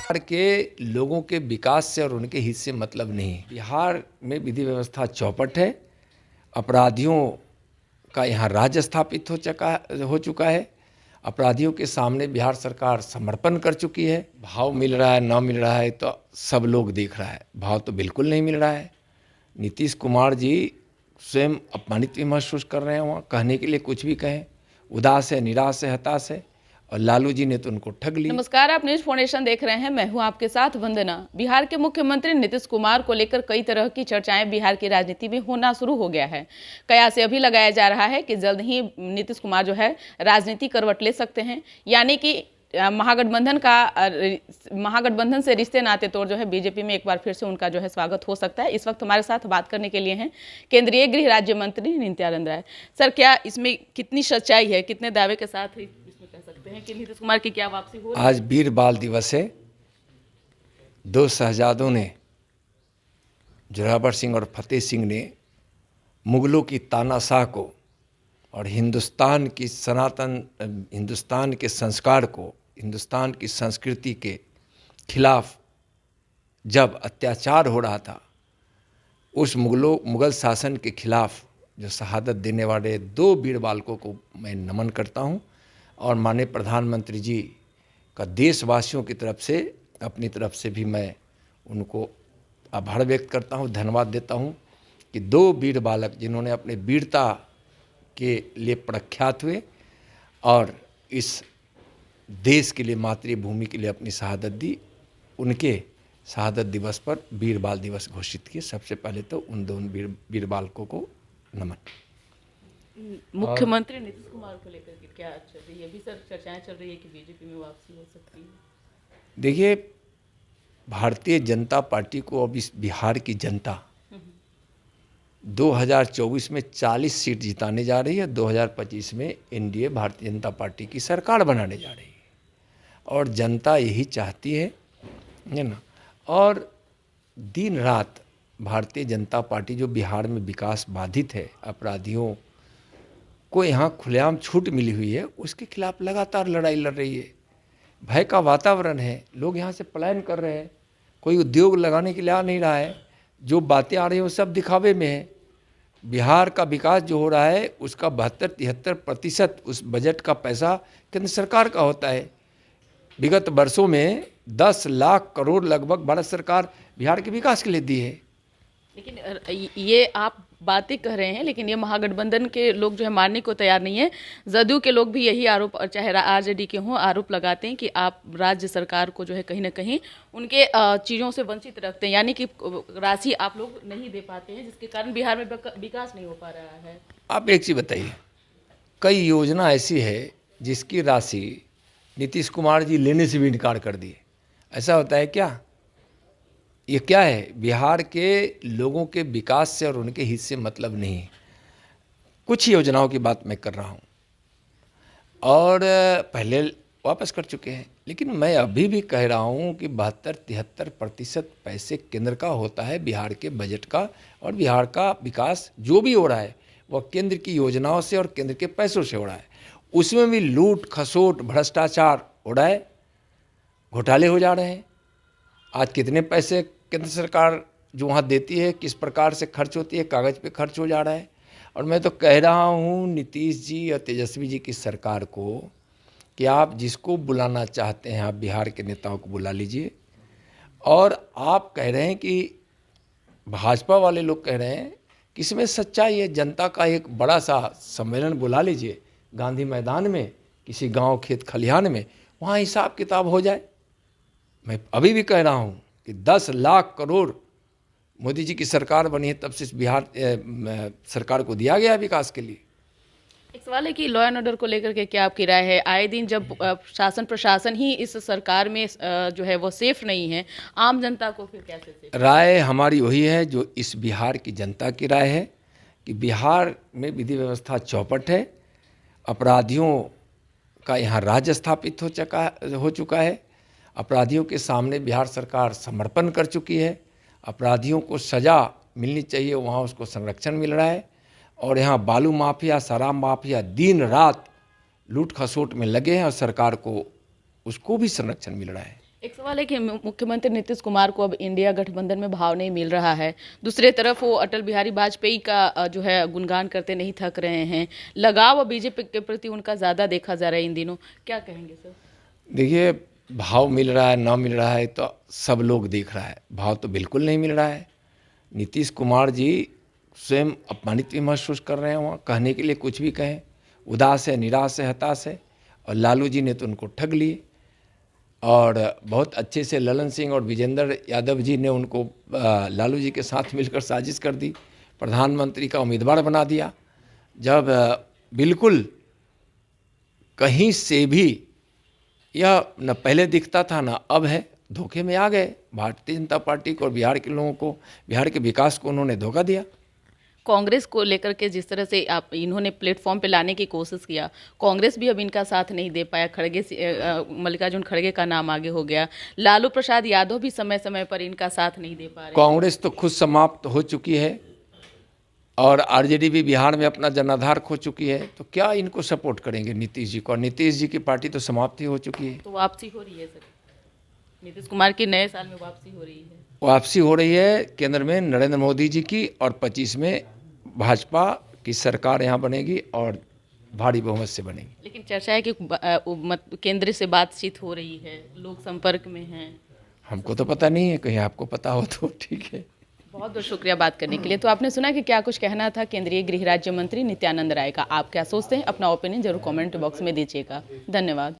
बिहार के लोगों के विकास से और उनके हित से मतलब नहीं। बिहार में विधि व्यवस्था चौपट है। अपराधियों का यहाँ राज्य स्थापित हो चुका है। अपराधियों के सामने बिहार सरकार समर्पण कर चुकी है। भाव मिल रहा है ना मिल रहा है तो सब लोग देख रहा है। भाव तो बिल्कुल नहीं मिल रहा है। नीतीश कुमार जी स्वयं अपमानित भी महसूस कर रहे हैं। वहाँ कहने के लिए कुछ भी कहें, उदास है, निराश है, हताश है। और लालू जी ने तो उनको ठग लिया। नमस्कार, आप न्यूज फाउंडेशन देख रहे हैं। मैं हूं आपके साथ वंदना। बिहार के मुख्यमंत्री नीतीश कुमार को लेकर कई तरह की चर्चाएं बिहार की राजनीति में होना शुरू हो गया है। कयास अभी लगाया जा रहा है कि जल्द ही नीतीश कुमार जो है राजनीति करवट ले सकते हैं, यानी कि महागठबंधन से रिश्ते नाते तौर जो है बीजेपी में एक बार फिर से उनका जो है स्वागत हो सकता है। इस वक्त हमारे साथ बात करने के लिए हैं केंद्रीय गृह राज्य मंत्री नित्यानंद राय। सर, क्या इसमें कितनी सच्चाई है, कितने दावे के साथ इसमें कह सकते हैं कि नीतीश कुमार की क्या वापसी हो रही है? आज वीर बाल दिवस है। दो शहजादों ने, जोरावर सिंह और फतेह सिंह ने मुगलों की तानाशाह को और हिंदुस्तान के संस्कार को, हिंदुस्तान की संस्कृति के खिलाफ जब अत्याचार हो रहा था, उस मुगल शासन के खिलाफ जो शहादत देने वाले दो वीर बालकों को मैं नमन करता हूं। और माननीय प्रधानमंत्री जी का देशवासियों की तरफ से, अपनी तरफ से भी मैं उनको आभार व्यक्त करता हूं, धन्यवाद देता हूं कि दो वीर बालक जिन्होंने अपने वीरता के लिए प्रख्यात हुए और इस देश के लिए, मातृभूमि के लिए अपनी शहादत दी, उनके शहादत दिवस पर वीर बाल दिवस घोषित किए। सबसे पहले तो उन दोनों वीर बालकों को नमन। मुख्यमंत्री नीतीश कुमार को लेकर के क्या चल रही है? अभी सर चर्चाएं चल रही है कि बीजेपी में वापसी हो सकती है। देखिए, भारतीय जनता पार्टी को अब इस बिहार की जनता 2024 में 40 सीट जिताने जा रही है। 2025 में एनडीए भारतीय जनता पार्टी की सरकार बनाने जा रही है और जनता यही चाहती है ना। और दिन रात भारतीय जनता पार्टी जो बिहार में विकास बाधित है, अपराधियों को यहाँ खुलेआम छूट मिली हुई है, उसके खिलाफ लगातार लड़ाई लड़ रही है। भय का वातावरण है, लोग यहाँ से पलायन कर रहे हैं, कोई उद्योग लगाने के लिए आ नहीं रहा है। जो बातें आ रही हैं वो सब दिखावे में है। बिहार का विकास जो हो रहा है उसका 72-73% उस बजट का पैसा केंद्र सरकार का होता है। विगत वर्षों में 10 लाख करोड़ लगभग भारत सरकार बिहार के विकास के लिए दी है। लेकिन ये आप बातें कह रहे हैं, लेकिन ये महागठबंधन के लोग जो है मानने को तैयार नहीं है। जदयू के लोग भी यही आरोप, चाहे आरजेडी के हों, आरोप लगाते हैं कि आप राज्य सरकार को जो है कहीं ना कहीं उनके चीज़ों से वंचित रखते हैं, यानी कि राशि आप लोग नहीं दे पाते हैं, जिसके कारण बिहार में विकास नहीं हो पा रहा है। आप एक चीज़ बताइए, कई योजना ऐसी है जिसकी राशि नीतीश कुमार जी लेने से भी इनकार कर दिए। ऐसा होता है क्या? ये क्या है? बिहार के लोगों के विकास से और उनके हित से मतलब नहीं। कुछ योजनाओं की बात मैं कर रहा हूँ और पहले वापस कर चुके हैं, लेकिन मैं अभी भी कह रहा हूँ कि 72-73% पैसे केंद्र का होता है बिहार के बजट का। और बिहार का विकास जो भी हो रहा है वह केंद्र की योजनाओं से और केंद्र के पैसों से हो रहा है। उसमें भी लूट खसोट, भ्रष्टाचार हो रहा है, घोटाले हो जा रहे हैं। आज कितने पैसे केंद्र सरकार जो वहाँ देती है, किस प्रकार से खर्च होती है, कागज़ पे खर्च हो जा रहा है। और मैं तो कह रहा हूँ नीतीश जी और तेजस्वी जी की सरकार को कि आप जिसको बुलाना चाहते हैं, आप बिहार के नेताओं को बुला लीजिए। और आप कह रहे हैं कि भाजपा वाले लोग कह रहे हैं कि इसमें सच्चाई है, जनता का एक बड़ा सा सम्मेलन बुला लीजिए गांधी मैदान में, किसी गांव खेत खलिहान में, वहाँ हिसाब किताब हो जाए। मैं अभी भी कह रहा हूँ कि 10 लाख करोड़ मोदी जी की सरकार बनी है तब से बिहार सरकार को दिया गया विकास के लिए। एक सवाल है कि लॉ एंड ऑर्डर को लेकर के क्या आपकी राय है? आए दिन जब शासन प्रशासन ही इस सरकार में जो है वो सेफ नहीं है, आम जनता को फिर कैसे सेफ? राय हमारी वही है जो इस बिहार की जनता की राय है कि बिहार में विधि व्यवस्था चौपट है। अपराधियों का यहाँ राज्य स्थापित हो चुका है। अपराधियों के सामने बिहार सरकार समर्पण कर चुकी है। अपराधियों को सज़ा मिलनी चाहिए, वहाँ उसको संरक्षण मिल रहा है। और यहाँ बालू माफिया, शराब माफिया दिन रात लूट खसोट में लगे हैं और सरकार को उसको भी संरक्षण मिल रहा है। एक सवाल है कि मुख्यमंत्री नीतीश कुमार को अब इंडिया गठबंधन में भाव नहीं मिल रहा है, दूसरे तरफ वो अटल बिहारी वाजपेयी का जो है गुणगान करते नहीं थक रहे हैं, लगाव बीजेपी के प्रति उनका ज़्यादा देखा जा रहा है इन दिनों, क्या कहेंगे सर? देखिए, भाव मिल रहा है ना मिल रहा है तो सब लोग देख रहा है, भाव तो बिल्कुल नहीं मिल रहा है। नीतीश कुमार जी स्वयं अपमानित भी महसूस कर रहे हैं, वहाँ कहने के लिए कुछ भी कहें, उदास है, निराश है, हताश है। और लालू जी ने तो उनको ठग लिए और बहुत अच्छे से ललन सिंह और विजेंद्र यादव जी ने उनको लालू जी के साथ मिलकर साजिश कर दी, प्रधानमंत्री का उम्मीदवार बना दिया। जब बिल्कुल कहीं से भी यह न पहले दिखता था ना अब है, धोखे में आ गए। भारतीय जनता पार्टी को और बिहार के लोगों को, बिहार के विकास को उन्होंने धोखा दिया। कांग्रेस को लेकर के जिस तरह से आप इन्होंने प्लेटफॉर्म पे लाने की कोशिश किया, कांग्रेस भी अब इनका साथ नहीं दे पाया। मल्लिकार्जुन खड़गे का नाम आगे हो गया, लालू प्रसाद यादव भी समय समय पर इनका साथ नहीं दे पा रहे। कांग्रेस तो खुद समाप्त हो चुकी है और आरजेडी भी बिहार में अपना जनाधार खो चुकी है, तो क्या इनको सपोर्ट करेंगे नीतीश जी को? और नीतीश जी की पार्टी तो समाप्त ही हो चुकी है। तो वापसी हो रही है सर, नीतीश कुमार की नए साल में वापसी हो रही है। वापसी हो रही है केंद्र में नरेंद्र मोदी जी की, और 25 में भाजपा की सरकार यहाँ बनेगी और भारी बहुमत से बनेगी। लेकिन चर्चा है कि केंद्र से बातचीत हो रही है, लोग संपर्क में हैं। हमको तो पता नहीं है, कहीं आपको पता हो तो ठीक है। बहुत बहुत शुक्रिया बात करने के लिए। तो आपने सुना कि क्या कुछ कहना था केंद्रीय गृह राज्य मंत्री नित्यानंद राय का। आप क्या सोचते हैं, अपना ओपिनियन जरूर कमेंट बॉक्स में दीजिएगा। धन्यवाद।